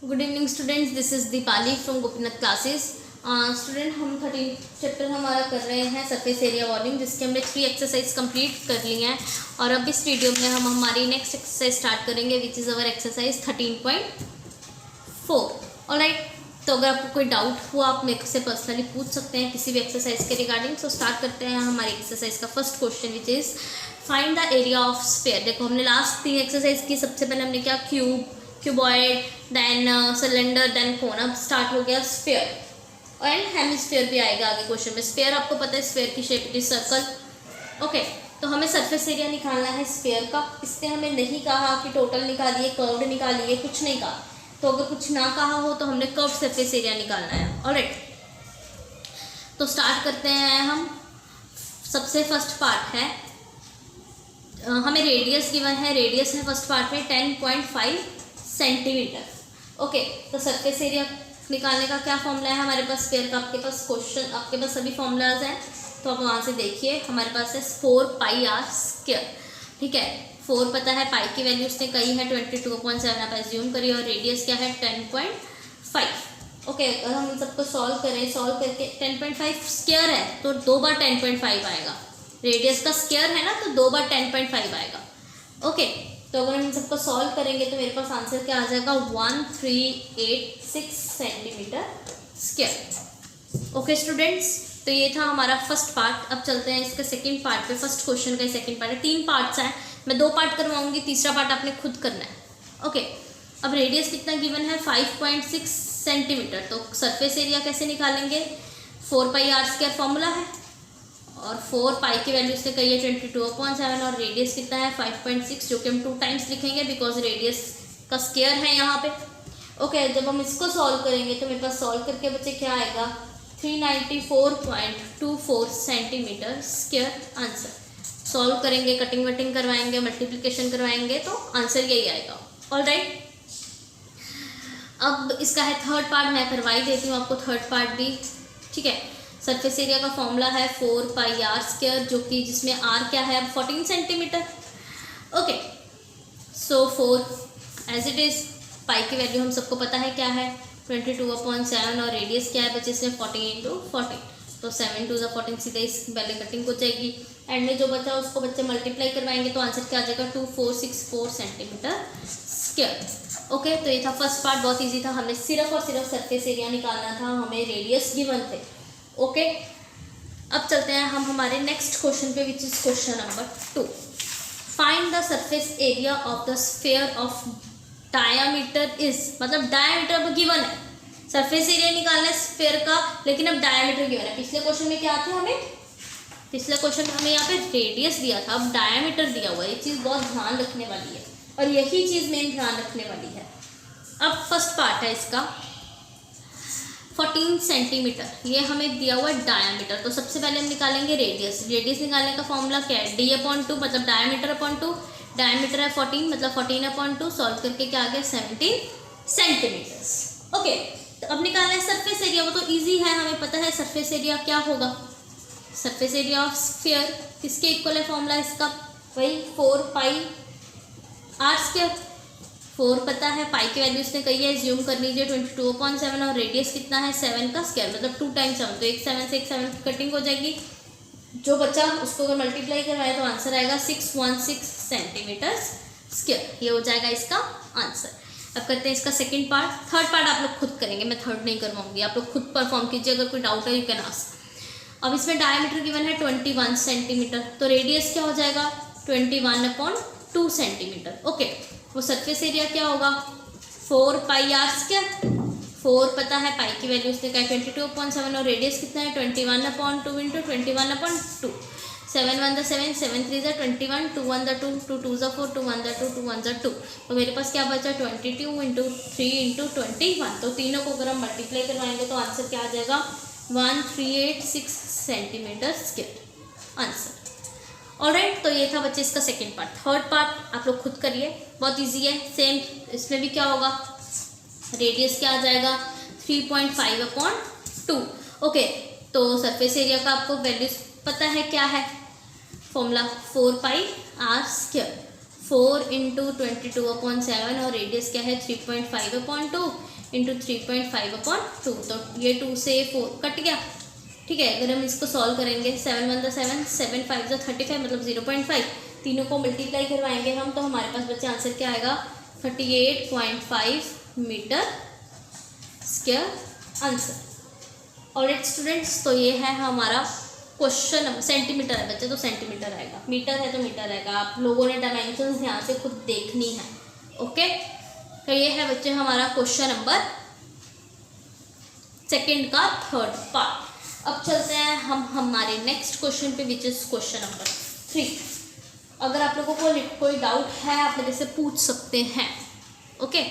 Good evening students, this is Deepali from Gopinath classes. Student हम 13 chapter हमारा कर रहे हैं सरफेस एरिया वॉल्यूम, जिसके हमने 3 एक्सरसाइज कंप्लीट कर ली हैं। और अब इस वीडियो में हम हमारी नेक्स्ट एक्सरसाइज स्टार्ट करेंगे, which is our exercise 13.4। Alright, तो अगर आपको कोई डाउट हुआ आप मेरे से पर्सनली पूछ सकते हैं किसी भी एक्सरसाइज के रिगार्डिंग। सो स्टार्ट करते हैं हमारी एक्सरसाइज का first question, which is find the area of sphere. देखो, हमने लास्ट 3 एक्सरसाइज की, सबसे पहले हमने क्या, क्यूबॉइड, देन सिलेंडर, देन कोन। अब स्टार्ट हो गया स्फीयर एंड हेमिस्फीयर भी आएगा आगे क्वेश्चन में। स्फीयर आपको पता है, स्फीयर की shape it is circle. Okay, तो हमें सरफेस एरिया निकालना है स्फीयर का। इसने हमें नहीं कहा कि टोटल निकालिए, कर्व्ड निकालिए, कुछ नहीं कहा। तो अगर कुछ ना कहा हो तो हमने कर्व्ड सरफेस एरिया निकालना है। ऑलराइट, तो स्टार्ट करते हैं हम। सबसे फर्स्ट पार्ट है, हमें रेडियस गिवन है। रेडियस है फर्स्ट पार्ट में 10.5 सेंटीमीटर। ओके, तो सरफेस एरिया निकालने का क्या फॉर्मूला है हमारे पास स्फीयर का? आपके पास क्वेश्चन, आपके पास सभी फॉर्मूलाज हैं, तो आप वहाँ से देखिए। हमारे पास है 4 पाई आर स्क्वायर। ठीक है, 4 पता है, पाई की वैल्यू उसने कही है 22.7, आप एज्यूम करिए, और रेडियस क्या है 10.5। ओके, अगर हम इन सबको सॉल्व करें, सॉल्व करके 10.5 स्क्वायर है तो 2 बार 10.5 आएगा। रेडियस का स्क्वायर है ना, तो 2 बार 10.5 आएगा। ओके, तो अगर हम इन सबको सॉल्व करेंगे तो मेरे पास आंसर क्या आ जाएगा, 1386 सेंटीमीटर स्क्वायर। ओके स्टूडेंट्स, तो ये था हमारा फर्स्ट पार्ट। अब चलते हैं इसके सेकंड पार्ट पे। फर्स्ट क्वेश्चन का सेकंड पार्ट है, 3 पार्ट्स हैं, मैं 2 पार्ट करवाऊंगी, तीसरा पार्ट आपने खुद करना है। ओके, अब रेडियस कितना गिवन है, 5.6 सेंटीमीटर। तो सरफेस एरिया कैसे निकालेंगे, 4 पाई आर स्क्वायर फॉर्मूला है, और 4 पाई की वैल्यू उसने कही है 22.7, और रेडियस कितना है 5.6, जो कि हम 2 टाइम्स लिखेंगे बिकॉज रेडियस का स्क्वायर है यहाँ पे। ओके, जब हम इसको सॉल्व करेंगे तो मेरे पास सॉल्व करके बच्चे क्या आएगा, 394.24 सेंटीमीटर स्क्वायर आंसर। सॉल्व करेंगे, कटिंग वटिंग करवाएंगे, मल्टीप्लिकेशन करवाएंगे, तो आंसर यही आएगा। ऑलराइट, अब इसका है थर्ड पार्ट, मैं करवाई देती हूँ आपको थर्ड पार्ट भी। ठीक है, सरफेस एरिया का फॉर्मूला है 4 पाई आर स्क्वायर, जो कि जिसमें आर क्या है, 14 centimetre. Okay, so 4 as it is, pi की वैल्यू हम सबको पता है क्या है 22.7, और रेडियस क्या है बच्चे इसमें 40 × 40, तो 7 2 14, सीधे इस पहले कटिंग हो जाएगी। एंड में जो बचा उसको बच्चे मल्टीप्लाई करवाएंगे तो आंसर क्या आ जाएगा, 2464 सेंटीमीटर स्क्वायर। ओके, तो ये था फर्स्ट पार्ट, बहुत ईजी था। हमें सिर्फ और सिर्फ सरफेस एरिया निकालना था, हमें रेडियस गिवन थे। ओके, अब चलते हैं हम हमारे नेक्स्ट क्वेश्चन पे, which is question number 2। Find the surface area of the sphere of diameter is, मतलब डायामीटर अब गिवन है, सरफेस एरिया निकालना है स्फीयर का, लेकिन अब डायामीटर गिवन है। पिछले क्वेश्चन में क्या था, पिछले क्वेश्चन में हमें यहाँ पे रेडियस दिया था, अब डायामीटर दिया हुआ है। ये चीज़ बहुत ध्यान रखने वाली है, और यही चीज़ मेन ध्यान रखने वाली है। अब फर्स्ट पार्ट है इसका 14 सेंटीमीटर, ये हमें दिया हुआ है डायामीटर। तो सबसे पहले हम निकालेंगे रेडियस। रेडियस निकालने का फॉर्मूला क्या है, d/2, मतलब डायामीटर/2। डायामीटर है 14, मतलब 14/2। सॉल्व करके क्या आ गया, 17 सेंटीमीटर्स। ओके, तो अब निकालना है सरफेस एरिया, वो तो इजी है, हमें पता है सरफेस एरिया क्या होगा। सरफेस एरिया ऑफ स्फीयर किसके इक्वल है फॉर्मूला इसका, वही 4 पाई आर स्क्वायर। 4 पता है, पाई की वैल्यू उसने कही है, ज्यूम कर लीजिए 22.7, और रेडियस कितना है 7 का स्क्वायर, मतलब 2 टाइम्स 7, तो एक 7 से एक 7 की कटिंग हो जाएगी। जो बचा उसको अगर मल्टीप्लाई करवाए तो आंसर आएगा 616 सेंटीमीटर स्क्वायर। ये हो जाएगा इसका आंसर। अब करते हैं इसका सेकंड पार्ट। थर्ड पार्ट आप लोग खुद करेंगे, मैं थर्ड नहीं करवाऊंगी, आप लोग खुद परफॉर्म कीजिए। अगर कोई डाउट है यू कैन आस्क। अब इसमें डायमीटर गिवन है 21 सेंटीमीटर, तो रेडियस क्या हो जाएगा 21/2 सेंटीमीटर। ओके, वो सरफेस एरिया क्या होगा, 4 पाई आर स्क्वायर। 4 पता है, पाई की वैल्यू उसने कहा 22.7, और रेडियस कितना है 21/2 × 21/2। 7 1 7, 7 3 21, 2 1 2, 2 2 4, 2 1 2, 2 1 2। तो मेरे पास क्या बचा 22 × 3 × 21। तो तीनों को अगर हम मल्टीप्लाई करवाएंगे तो आंसर क्या आ जाएगा, 1386 सेंटीमीटर स्क्वायर आंसर। ऑलराइट, तो ये था बच्चे इसका सेकंड पार्ट। थर्ड पार्ट आप लोग खुद करिए, बहुत इजी है। सेम इसमें भी क्या होगा, रेडियस क्या आ जाएगा 3.5/2। ओके, तो सरफेस एरिया का आपको वैल्यू पता है क्या है formula, 4 pi r square. 4 into 22/7 और रेडियस क्या है 3.5/2 इंटू 3.5/2। तो ये 2 से 4 कट गया। ठीक है, अगर हम इसको सॉल्व करेंगे 7 1 7 7 5 35 मतलब 0.5, तीनों को मल्टीप्लाई करवाएंगे हम तो हमारे पास बच्चे आंसर क्या आएगा 38.5 metre square answer. Alright students, तो ये है हमारा क्वेश्चन। सेंटीमीटर है बच्चे तो सेंटीमीटर आएगा, मीटर है तो मीटर आएगा। आप लोगों ने डायमेंशंस ध्यान से खुद देखनी है। ओके, तो ये है बच्चे हमारा क्वेश्चन नंबर 2 का 3rd पार्ट। अब चलते हैं हम हमारे नेक्स्ट क्वेश्चन पे विच इज क्वेश्चन नंबर 3। अगर आप लोगों को कोई डाउट है आप मेरे से पूछ सकते हैं। ओके,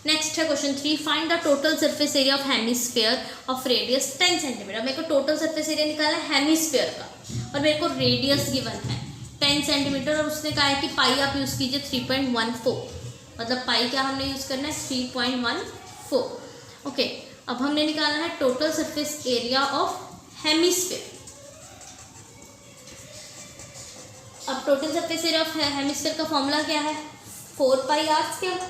नेक्स्ट है question 3, find the total surface area of hemisphere of radius 10 centimetre. मेरे को टोटल सरफेस एरिया निकालना है हेमिस्फीयर का और मेरे को रेडियस गिवन है 10 सेंटीमीटर और उसने कहा है कि पाई आप यूज़ कीजिए 3.14, मतलब पाई क्या हमने यूज़ करना है 3.14। ओके, अब हमने निकालना है total surface area of hemisphere. अब total surface area of hemisphere का फॉर्मूला क्या है 4πr²,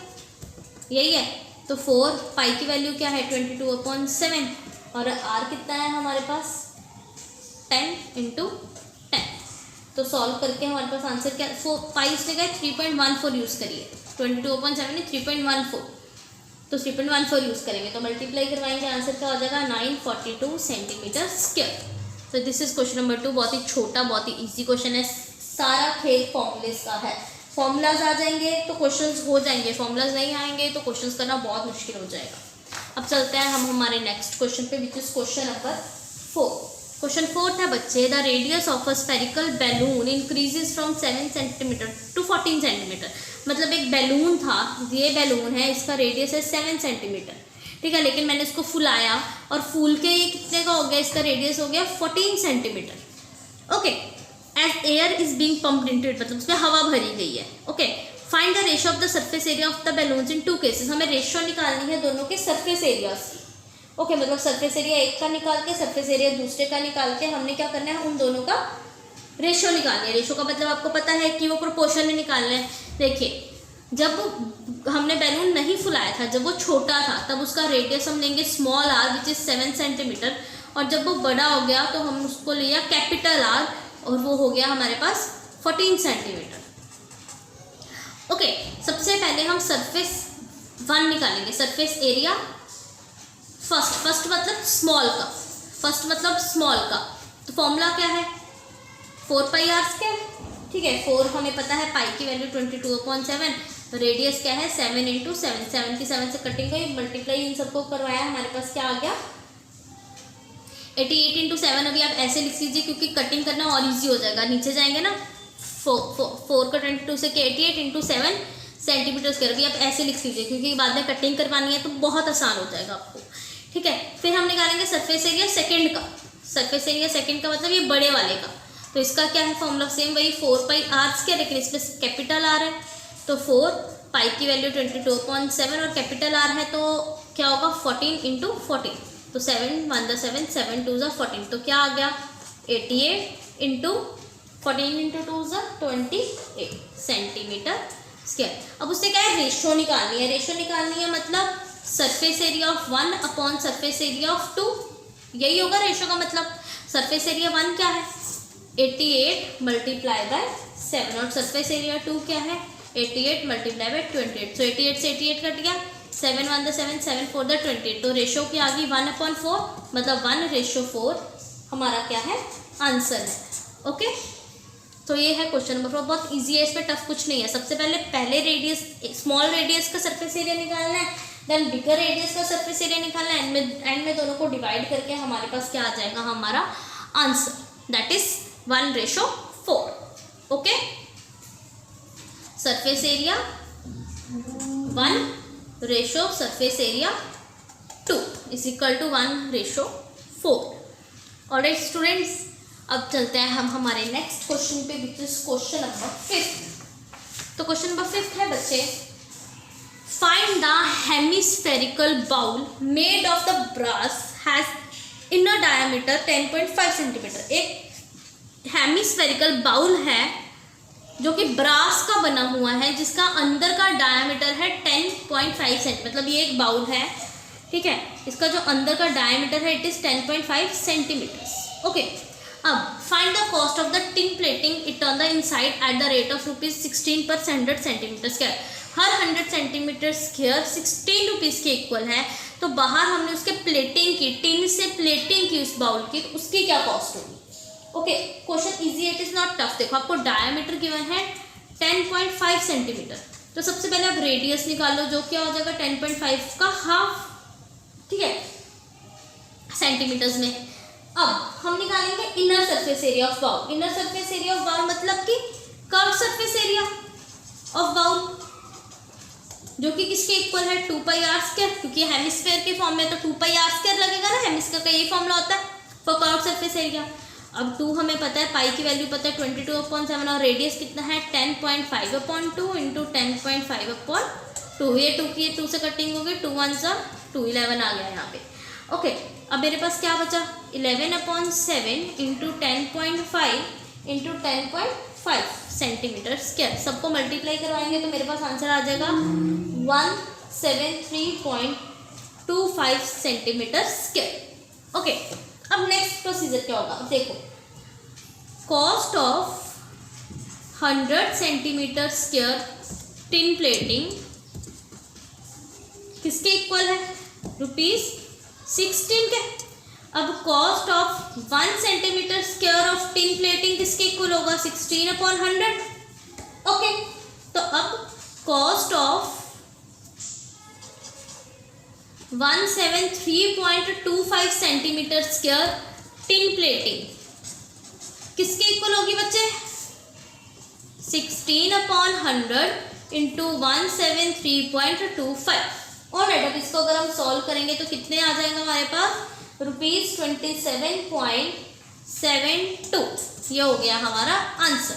यही है। तो 4 पाई की वैल्यू क्या है 22/7 और r कितना है हमारे पास 10 × 10। तो सॉल्व करके हमारे पास आंसर क्या 4 पाई इसने कहा 3.14 यूज़ करिए, 22/7 में 3.14, तो 3.14 यूज़ करेंगे तो मल्टीप्लाई करवाएंगे आंसर क्या हो जाएगा 942 सेंटीमीटर स्क्वायर। तो दिस इज क्वेश्चन नंबर 2। बहुत ही छोटा बहुत ही इजी क्वेश्चन है, सारा खेल फॉर्मूलेस का है। फॉर्मूलाज आ जाएंगे तो क्वेश्चंस हो जाएंगे, फॉर्मूलाज नहीं आएंगे तो क्वेश्चंस करना बहुत मुश्किल हो जाएगा। अब चलते हैं हम हमारे नेक्स्ट क्वेश्चन पे which is question number 4। Question 4 है बच्चे, the radius of a spherical balloon increases from 7 centimetre to 14 centimetre. मतलब एक बैलून था, ये बैलून है, इसका रेडियस है 7 सेंटीमीटर, ठीक है, लेकिन मैंने इसको फुलाया और फूल के ये कितने का हो गया, इसका रेडियस हो गया 14 centimetre. Okay, as air is being pumped into it, मतलब उसमें हवा भरी गई है। Okay, find the ratio of the surface area of the balloons in 2 cases. हमें रेशियो निकालनी है दोनों के सरफेस एरियाज की। ओके, मतलब सरफेस एरिया एक का निकाल के सरफेस एरिया दूसरे का निकाल के हमने क्या करना है उन दोनों का रेशियो निकालना है। रेशियो का मतलब आपको पता है कि वो प्रोपोर्शन में निकालना है। देखिए, जब हमने बैलून नहीं फुलाया था, जब वो छोटा था, तब उसका रेडियस हम लेंगे small r which is 7 centimetre, और जब वो बड़ा हो गया तो हम उसको लिया कैपिटल R और वो हो गया हमारे पास 14 सेंटीमीटर। ओके, सबसे पहले हम सरफेस 1 निकालेंगे, सरफेस एरिया फर्स्ट मतलब स्मॉल का, फर्स्ट मतलब स्मॉल का। तो फॉर्मूला क्या है 4πr², ठीक है। 4 हमें पता है, पाई की वैल्यू 22/7, रेडियस क्या है 7 × 7, 7 की 7 से कटिंग गई, मल्टीप्लाई इन सबको करवाया, हमारे पास क्या आ गया 88 × 7। अभी आप ऐसे लिख लीजिए क्योंकि कटिंग करना और इजी हो जाएगा, नीचे जाएंगे ना 4 का 22 से 88 × 7 सेंटीमीटर स्क्वायर। अभी आप ऐसे लिख लीजिए क्योंकि बाद में कटिंग करवानी है तो बहुत आसान हो जाएगा आपको, ठीक है। फिर हम निकालेंगे सरफेस एरिया सेकंड का, सरफेस एरिया सेकंड का मतलब ये बड़े वाले का। तो इसका क्या है फॉर्मूला सेम वही 4πr², लेकिन इसमें कैपिटल R है तो 4 पाई की वैल्यू 22/7 और कैपिटल R है तो क्या होगा 14 × 14, तो 7 1 7 7 2 14, तो क्या आ गया 88 × 14 × 2 28 सेंटीमीटर स्क्वायर। अब उससे क्या है रेशियो निकालनी है, रेशियो निकालनी है मतलब surface area of 1 upon surface area of 2, यही होगा रेशियो का मतलब। सरफेस एरिया 1 क्या है 88 मल्टीप्लाई बाय 7 और सरफेस एरिया 2 क्या है 88 मल्टीप्लाई बाय 28, तो 88 से 88 कट गया, 7 1 7 7 4 28, तो रेशियो की आ गई 1/4, मतलब 1:4 हमारा क्या है आंसर है। ओके, तो ये है क्वेश्चन नंबर 4, बहुत इजी है, इसमें टफ कुछ नहीं है। सबसे पहले रेडियस स्मॉल रेडियस का सरफेस एरिया निकालना है, देन बिगर रेडियस का सरफेस एरिया निकालना है, एंड में दोनों को डिवाइड करके हमारे पास क्या आ जाएगा हमारा answer, that is 1:4। Okay, surface area 1 ratio surface area 2 is equal to 1:4। Alright students, अब चलते हैं हम हमारे नेक्स्ट क्वेश्चन पे विच इज क्वेश्चन नंबर 5। तो क्वेश्चन नंबर 5 है बच्चे, find the hemispherical bowl made of the brass has inner diameter 10.5 centimetre. एक हेमिस्फेरिकल बाउल है जो कि ब्रास का बना हुआ है, जिसका अंदर का डायमीटर है 10.5 सेंट, मतलब ये एक बाउल है, ठीक है, इसका जो अंदर का डायमीटर है इट इज़ 10.5 सेंटीमीटर्स। ओके, अब find the cost of the tin plating it on the inside at the rate of ₹16 पर 100 सेंटीमीटर स्क्वायर। हर 100 सेंटीमीटर स्क्वायर 16 रुपीज़ के इक्वल है, तो बाहर हमने उसके प्लेटिंग की, टिन से प्लेटिंग की उस बाउल की, तो उसकी क्या कॉस्ट होगी। Okay, question easy, it is not tough. देखो आपको डायमीटर गिवन है 10.5 सेंटीमीटर, तो सबसे पहले आप रेडियस निकालो, जो क्या हो जाएगा 10.5 का हाफ, ठीक है, सेंटीमीटर्स में। अब हम निकालेंगे inner surface area of bowl. Inner surface area of bowl मतलब कि curve surface area of bowl, जो कि किसके इक्वल है 2πr², क्योंकि हेमिस्फेयर के फॉर्म में तो 2πr² लगेगा ना, हेमिस्फेयर का यही फॉर्मूला होता है फॉर कर्व सरफेस एरिया। अब 2 हमें पता है, पाई की वैल्यू पता है 22/7, और रेडियस कितना है 10.5/2 इंटू 10.5/2। ये 2 की 2 से कटिंग होगी, 2 1 2, 11 आ गया यहाँ पे। ओके, अब मेरे पास क्या बचा 11/7 इंटू 10.5 इंटू 10.5 सेंटीमीटर स्क्वायर। सबको मल्टीप्लाई करवाएंगे तो मेरे पास आंसर आ जाएगा 173.25 सेंटीमीटर स्क्वायर। ओके, अब नेक्स्ट प्रोसीजर क्या होगा, देखो cost of 100 centimetre square tin plating किसके इक्वल है ₹16 के। अब cost of 1 centimetre square of tin plating किसके इक्वल होगा 16/100। ओके, तो अब cost of 173.25 centimetre square tin plating किसके इक्वल होगी बच्चे 16/100 इंटू 173.25। और अब इसको अगर हम सॉल्व करेंगे तो कितने आ जाएंगे हमारे पास ₹27.72। ये हो गया हमारा आंसर।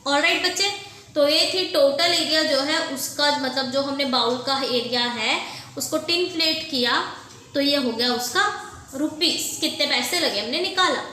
ऑलराइट बच्चे, तो ये थी टोटल एरिया जो है उसका, मतलब जो हमने बाउल का एरिया है उसको टिन प्लेट किया, तो ये हो गया उसका ₹, कितने पैसे लगे हमने निकाला।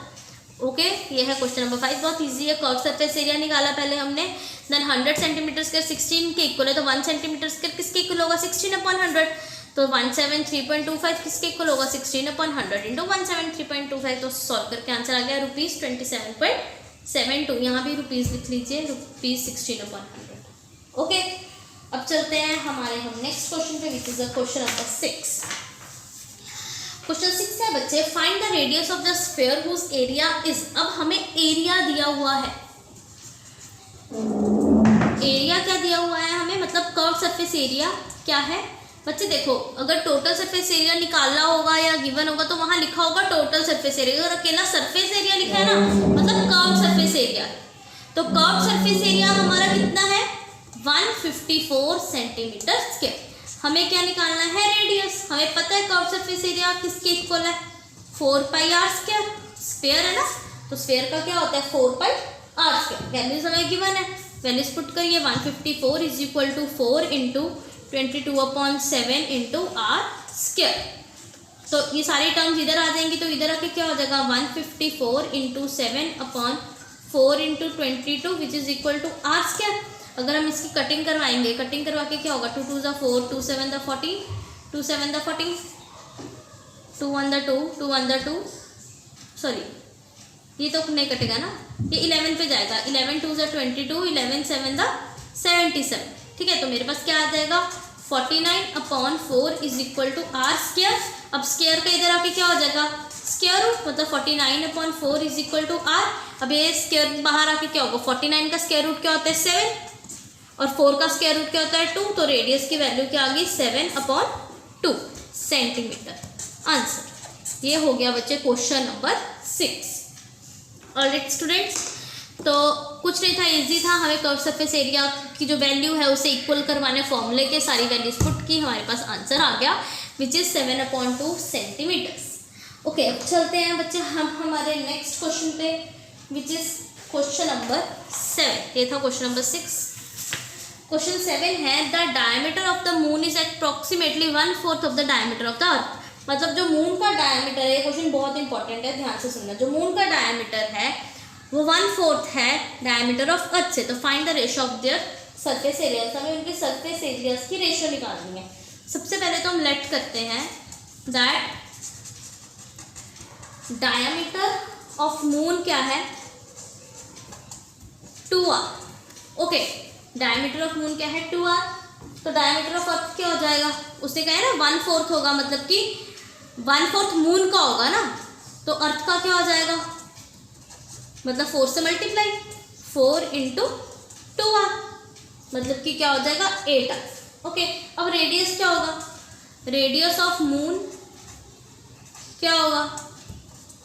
ओके, ये है क्वेश्चन नंबर 5, बहुत इजी है। कर्व सरफेस एरिया निकाला पहले हमने, देन 100 सेंटीमीटर स्क्वायर 16 के इक्वल है, तो 1 सेंटीमीटर स्क्वायर किसके इक्वल होगा 16/100, तो 173.25 किसके इक्वल होगा 16/100 इंटू 173.25, तो सॉल्व करके आंसर आ गया ₹27.72। यहाँ भी रुपीज़ लिख लीजिए, ₹16/100। ओके, अब चलते हैं हम नेक्स्ट क्वेश्चन पे, which is question number 6। Question 6 है बच्चे, find the radius of the sphere whose area is. अब हमें एरिया दिया हुआ है, एरिया क्या दिया हुआ है हमें, मतलब कर्व सरफेस एरिया क्या है बच्चे। देखो, अगर टोटल सरफेस एरिया निकालना होगा या गिवन होगा तो वहां लिखा होगा टोटल सरफेस एरिया, अगर अकेला सरफेस एरिया लिखा है ना, मतलब कर्व सरफेस एरिया, तो कर्व सरफेस एरिया हमारा कितना है 154 सेंटीमीटर स्क्वायर। हमें क्या निकालना है रेडियस, हमें पता है कर्व सरफेस एरिया किसके इक्वल है 4πr², स्फीयर है ना, तो स्फीयर का क्या होता है 4πr²। वैल्यूज हमें गिवन है, वैल्यूज पुट करिए 154 is equal to 4 into 22/7 into r²। तो ये सारी टर्म्स इधर आ जाएंगी, तो इधर आके क्या हो जाएगा 154 into 7/4 into 22 which is equal to r²। अगर हम इसकी कटिंग करवाएंगे, कटिंग करवा के क्या होगा 2 2 4, 2 7 14, 2 7 14, 2 1 2, 2 1 2, सॉरी ये तो नहीं कटेगा ना, ये 11 पे जाएगा, 11 2 22, 11 7 77, ठीक है। तो मेरे पास क्या आ जाएगा 49/4 इज इक्वल टू r²। अब स्क्वायर का इधर आके क्या हो जाएगा स्क्वायर रूट, मतलब 49/4 इज इक्वल टू r। अब ये स्क्वायर बाहर आके क्या होगा 49 का स्क्वायर रूट क्या होता है 7 और 4 का स्क्वायर रूट क्या होता है 2, तो रेडियस की वैल्यू क्या आ गई 7/2 सेंटीमीटर। आंसर ये हो गया बच्चे क्वेश्चन नंबर 6। ऑलराइट स्टूडेंट्स, तो कुछ नहीं था, इजी था। हमें कर्व सरफेस एरिया की जो वैल्यू है उसे इक्वल करवाने फॉर्मूले के सारी वैल्यूज पुट की, हमारे पास आंसर आ गया विच इज 7/2 सेंटीमीटर्स। ओके, अब चलते हैं बच्चे हम हमारे नेक्स्ट क्वेश्चन पे विच इज क्वेश्चन नंबर 7। ये था क्वेश्चन नंबर 6। क्वेश्चन 7 है the diameter of the moon is approximately 1/4 of the diameter of the earth. मतलब जो मून का डायमीटर है, ये क्वेश्चन बहुत इंपॉर्टेंट है, ध्यान से सुनना। जो मून का डायमीटर है वो 1/4 है डायमीटर ऑफ अर्थ से। तो find the ratio of their surface areas, हमें उनके सरफेस एरियाज की रेशियो निकालनी है। सबसे पहले तो हम लेट करते हैं दैट डायमीटर ऑफ मून क्या है, 2r। Okay, diameter of moon क्या है, 2r। तो डायमीटर ऑफ अर्थ क्या हो जाएगा, उसने कहा है ना 1/4 होगा, मतलब कि 1/4 मून का होगा ना, तो अर्थ का क्या हो जाएगा, मतलब 4 से मल्टीप्लाई, 4 × 2r, मतलब कि क्या हो जाएगा 8r। ओके, अब रेडियस क्या होगा, रेडियस ऑफ मून क्या होगा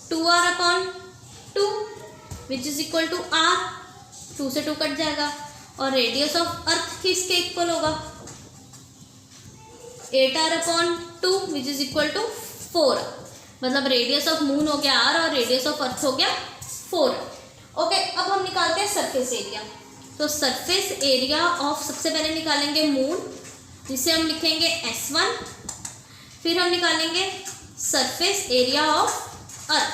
2r/2 which is equal to r, 2 से 2 कट जाएगा। और रेडियस ऑफ अर्थ किसके इक्वल होगा, 8r/2 which is equal to 4r, मतलब रेडियस ऑफ मून हो गया r और रेडियस ऑफ अर्थ हो गया 4r। ओके, अब हम निकालते हैं सरफेस एरिया। तो सरफेस एरिया ऑफ, सबसे पहले निकालेंगे मून, जिसे हम लिखेंगे S1, फिर हम निकालेंगे सरफेस एरिया ऑफ अर्थ,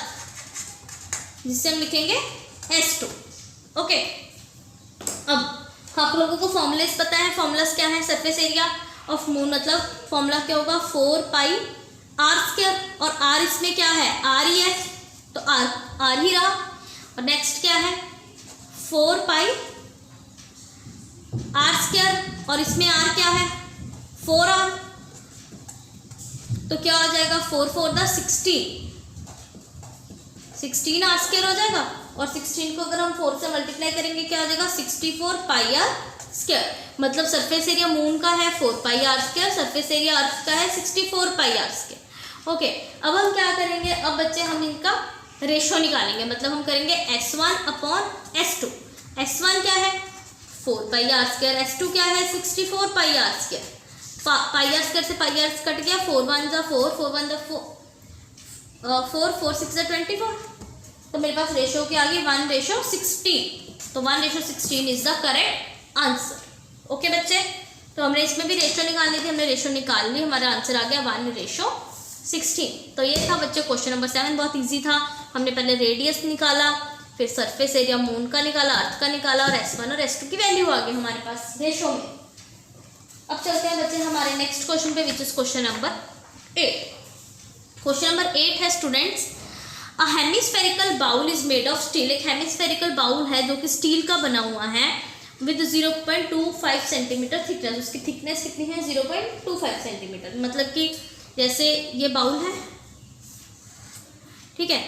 जिसे हम लिखेंगे S2। ओके, अब आप लोगों को फॉर्मूलेस पता है, फॉर्मूलास क्या है, सरफेस एरिया ऑफ मून मतलब फॉर्मूला क्या होगा 4πr², और r इसमें क्या है, r ही है, तो r ही रहा। और नेक्स्ट क्या है 4πr², और इसमें r क्या है 4r, तो क्या हो जाएगा 4 4 16r² हो जाएगा। और 16 को अगर हम 4 से मल्टीप्लाई करेंगे क्या हो जाएगा 64πr², मतलब सरफेस एरिया मून का है 4πr², सरफेस एरिया अर्थ का है 64πr²। ओके, अब हम क्या करेंगे, अब बच्चे हम इनका रेशो निकालेंगे, मतलब हम करेंगे S1/S2। S1 क्या है 4πr², S2 क्या है 64πr², πr² से πr कट गया, 4 1 = 4, 4 1 = 4, 4 6 = 24, तो मेरे पास रेशो क्या आ गई 1/16, तो 1/16 is the correct answer. Okay बच्चे, तो हमने इसमें भी रेशो निकालनी थी, हमने रेशो निकाल ली, हमारा आंसर आ गया 1/16। तो ये था बच्चे क्वेश्चन नंबर 7, बहुत इजी था। हमने पहले रेडियस निकाला, फिर सरफेस एरिया मून का निकाला, अर्थ का निकाला, और S1 और S2 की वैल्यू आ गई हमारे पास रेशो में। अब चलते हैं बच्चे हमारे नेक्स्ट क्वेश्चन पे, which is question number 8। Question number 8 है students, a hemispherical bowl is made of steel. एक हेमिस्फेरिकल बाउल है जो कि स्टील का बना हुआ है, विद 0.25 सेंटीमीटर थिकनेस। उसकी थिकनेस कितनी है 0.25 सेंटीमीटर, मतलब कि जैसे ये बाउल है, ठीक है,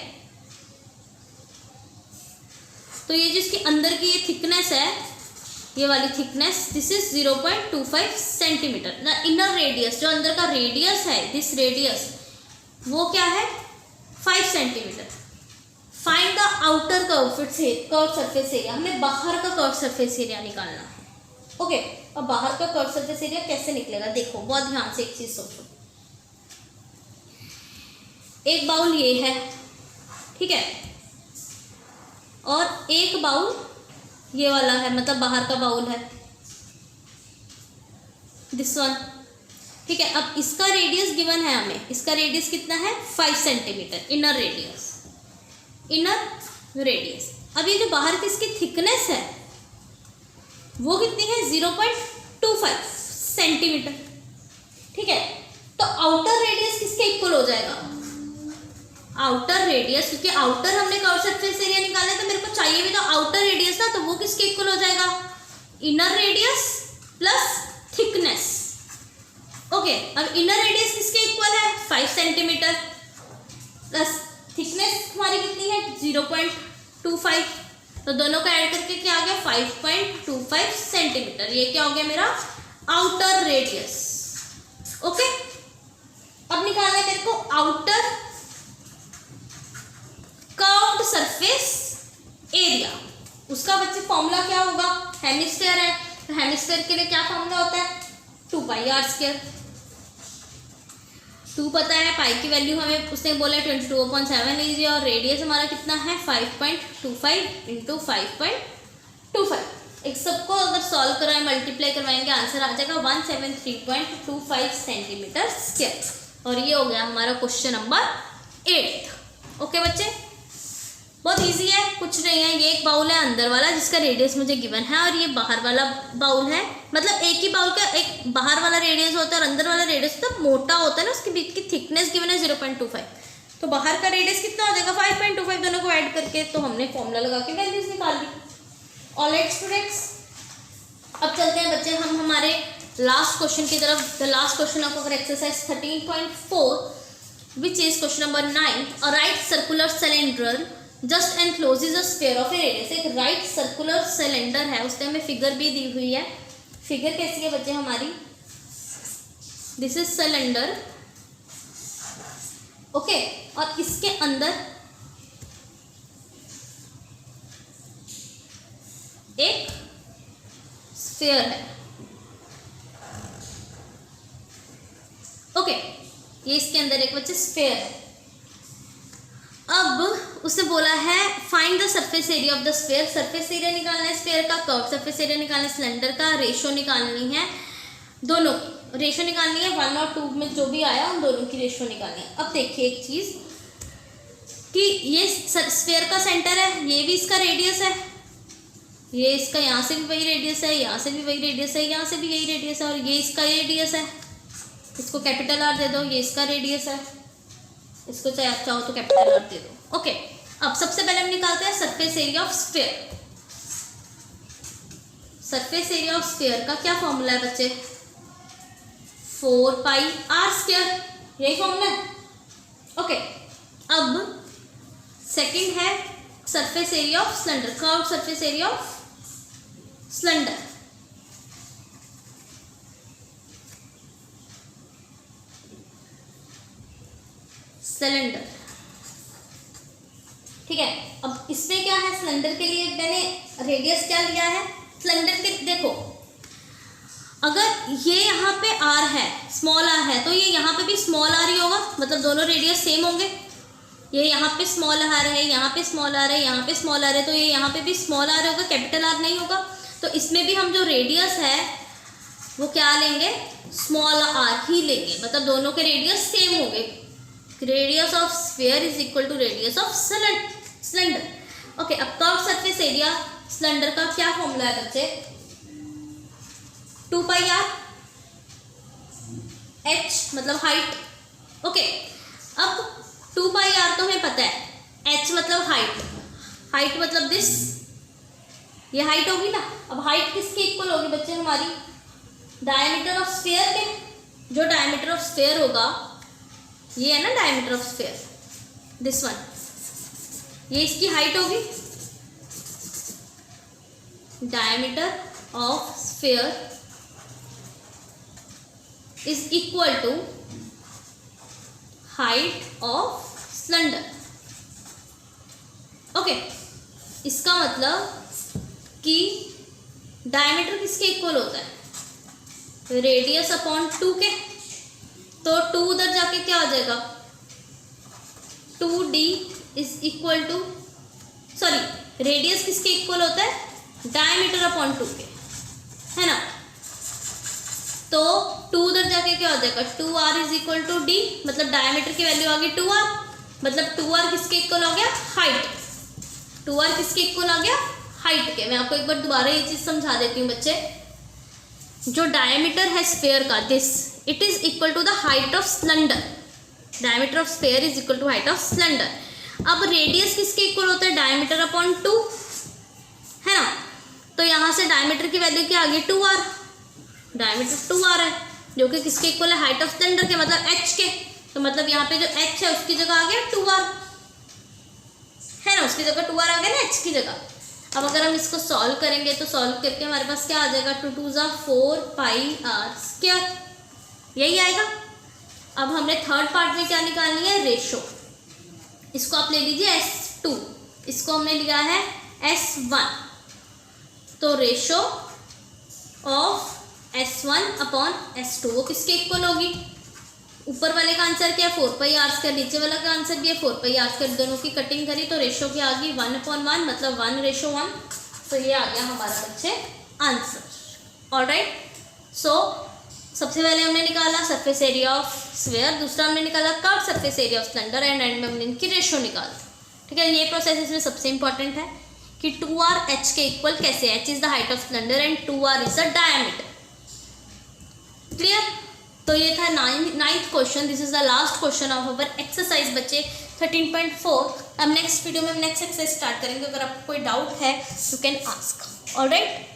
तो ये जिसके अंदर की ये थिकनेस है, ये वाली थिकनेस, दिस इज 0.25 सेंटीमीटर। ना इनर रेडियस, जो अंदर का रेडियस है, दिस रेडियस वो क्या है 5 centimetre. Find the outer curve surface area, हमें बाहर का कर्व सरफेस एरिया निकालना है। ओके, अब बाहर का कर्व सरफेस एरिया कैसे निकलेगा, देखो बहुत ध्यान से एक चीज सोचो। एक बाउल ये है, ठीक है, और एक बाउल ये वाला है, मतलब बाहर का बाउल है, दिस वन, ठीक है। अब इसका रेडियस गिवन है हमें, इसका रेडियस कितना है 5 centimetre, inner radius, inner radius. अब ये जो बाहर की इसकी थिकनेस है वो कितनी है 0.25 सेंटीमीटर, ठीक है। तो आउटर रेडियस किसके इक्वल हो जाएगा, आउटर रेडियस, क्योंकि आउटर हमने कर्व सरफेस एरिया निकाला है, तो मेरे को चाहिए भी तो आउटर रेडियस ना, तो वो किसके इक्वल हो जाएगा, inner radius plus thickness. Okay, अब इनर रेडियस किसके इक्वल है 5 सेंटीमीटर, प्लस थिकनेस हमारी कितनी है 0.25, तो दोनों का ऐड करके क्या आ गया 5.25 सेंटीमीटर। ये क्या हो गया मेरा आउटर रेडियस। ओके, अब निकालना है मेरे को आउटर कर्व्ड सरफेस एरिया। उसका बच्चे फॉर्मूला क्या होगा, हेमिस्फीयर है, तो हेमिस्फीयर के लिए क्या फॉर्मूला होता है 2πr²। 2 पता है, पाई की वैल्यू हमें उसने बोला 22.7 लीजिए, और रेडियस हमारा कितना है 5.25 × 5.25। एक सबको अगर सॉल्व कराएं, मल्टीप्लाई करवाएंगे, आंसर आ जाएगा 173.25 सेंटीमीटर स्क्वायर। और ये हो गया हमारा क्वेश्चन नंबर 8। ओके बच्चे, बहुत इजी है, कुछ नहीं है, ये एक बाउल है अंदर वाला जिसका रेडियस मुझे गिवन है, और ये बाहर वाला बाउल है, मतलब एक ही बाउल का एक बाहर वाला रेडियस होता है और अंदर वाला रेडियस तो मोटा होता है ना, उसके बीच की थिकनेस गिवन है 0.25, तो बाहर का रेडियस कितना हो जाएगा 5.25, दोनों को ऐड करके तो हमने फॉर्मूला लगा के वैल्यूज निकाल ली। ऑलराइट स्टूडेंट्स, अब चलते हैं बच्चे हम हमारे लास्ट क्वेश्चन की तरफ। The last question of our exercise 13.4 which is question number 9। A right circular cylinder just encloses a sphere of A radius. एक राइट सर्कुलर सिलेंडर है, उसमें हमें फिगर भी दी हुई है। फिगर कैसी है बच्चे हमारी, दिस इज सिलेंडर, ओके, और इसके अंदर एक स्फीयर है, ओके, ये इसके अंदर एक बच्चे स्फीयर है। अब उसने बोला है find the surface area of the sphere. Surface area निकालना है स्फीयर का, कर्व सरफेस एरिया निकालना है सिलेंडर का, रेशो निकालनी है, दोनों की रेशो निकालनी है, 1 और 2 में जो भी आया उन दोनों की रेशो निकालनी है। अब देखिए एक चीज़ कि ये स्फीयर का सेंटर है, ये भी इसका रेडियस है, ये इसका यहाँ से भी वही रेडियस है, यहाँ से भी वही रेडियस है, यहाँ से भी यही रेडियस है, और ये इसका रेडियस है, इसको कैपिटल आर दे दो, ये इसका रेडियस है, इसको चाहे आप चाहो तो कैपिटल आर दे दो, ओके। अब सबसे पहले हम निकालते हैं surface area of sphere. Surface area of sphere का क्या फॉर्मूला है बच्चे, 4πr², यही फॉर्मूला है, ओके। अब सेकंड है surface area of cylinder, curve surface area of cylinder, cylinder, ठीक है। अब इसमें क्या है, सिलेंडर के लिए मैंने रेडियस क्या लिया है, सिलेंडर के देखो अगर ये यहाँ पे आर है, स्मॉल आर है, तो ये यहाँ पे भी स्मॉल आर ही होगा, मतलब दोनों रेडियस सेम होंगे। ये यहाँ पे स्मॉल आर है, यहाँ पे स्मॉल आर है, यहाँ पे स्मॉल आर है, तो ये यहाँ पे भी स्मॉल आर होगा, कैपिटल आर नहीं होगा। तो इसमें भी हम जो रेडियस है वो क्या लेंगे, स्मॉल आर ही लेंगे, मतलब दोनों के रेडियस सेम होंगे। Radius of sphere is equal to radius of cylinder, okay. अब कर्व सरफेस एरिया सिलेंडर का क्या फॉर्मूला है बच्चे, 2πr, h मतलब हाइट, ओके। अब 2πr तो हमें पता है, h मतलब हाइट, हाइट मतलब दिस, ये हाइट होगी ना। अब हाइट किसके इक्वल होगी बच्चे हमारी, डायमीटर ऑफ स्फीयर के, जो डायमीटर ऑफ स्फीयर होगा ये है ना diameter of sphere, this one, ये इसकी हाइट होगी। Diameter of sphere is equal to height of cylinder, okay. इसका मतलब कि डायमीटर किसके इक्वल होता है, रेडियस अपॉन 2 के, तो 2 उधर जाके क्या हो जाएगा, 2d is equal to, sorry radius किसके इक्वल होता है, डायमीटर अपॉन 2 के, है ना। तो 2 उधर जाके क्या हो जाएगा, 2r is equal to d, मतलब डायमीटर की वैल्यू आ गई 2r, मतलब 2r किसके इक्वल हो गया, हाइट, 2r किसके इक्वल आ गया, हाइट के। मैं आपको एक बार दोबारा ये चीज़ समझा देती हूँ बच्चे, जो डायमीटर है स्फीयर का, this it is equal to the height of cylinder, diameter of sphere is equal to height of cylinder. अब रेडियस किसके इक्वल होता है, डायमीटर अपॉन 2, है ना। तो यहाँ से डायमीटर की वैल्यू क्या आ गई, 2r, डायमीटर 2r है, जो कि किसके इक्वल है, हाइट ऑफ सिलेंडर के, मतलब h के। तो मतलब यहाँ पे जो h है उसकी जगह आ गया 2r, है ना, उसकी जगह 2r आ गया ना h की जगह। अब अगर हम इसको सॉल्व करेंगे तो सॉल्व करके हमारे पास क्या आ जाएगा, 2 2 ज़ा 4πr², यही आएगा। अब हमने थर्ड पार्ट में क्या निकालनी है, रेशो। इसको आप ले लीजिए S2, इसको हमने लिया है S1, तो ratio of S1 upon S2 वो किसके इक्वल होगी, ऊपर वाले का आंसर क्या है 4πr², नीचे वाला का आंसर भी है 4πr², दोनों की कटिंग करी तो रेशो क्या आ गई 1/1, मतलब 1:1। तो ये आ गया हमारा बच्चे आंसर। ऑलराइट, सो सबसे पहले हमने निकाला सरफेस एरिया ऑफ स्फीयर, दूसरा हमने निकाला curve surface area of cylinder, and and में हमने इनकी रेशो निकाली। ठीक है। ठीक है। ये प्रोसेस इसमें सबसे इंपॉर्टेंट है कि 2r h के इक्वल कैसे है। h is the height of cylinder and 2r is the diameter. Clear. तो ये था ninth question. This is the last question of our exercise बच्चे 13.4। अब नेक्स्ट वीडियो में हम नेक्स्ट एक्सरसाइज स्टार्ट करेंगे। अगर आपको कोई डाउट है यू कैन आस्क। ऑलराइट।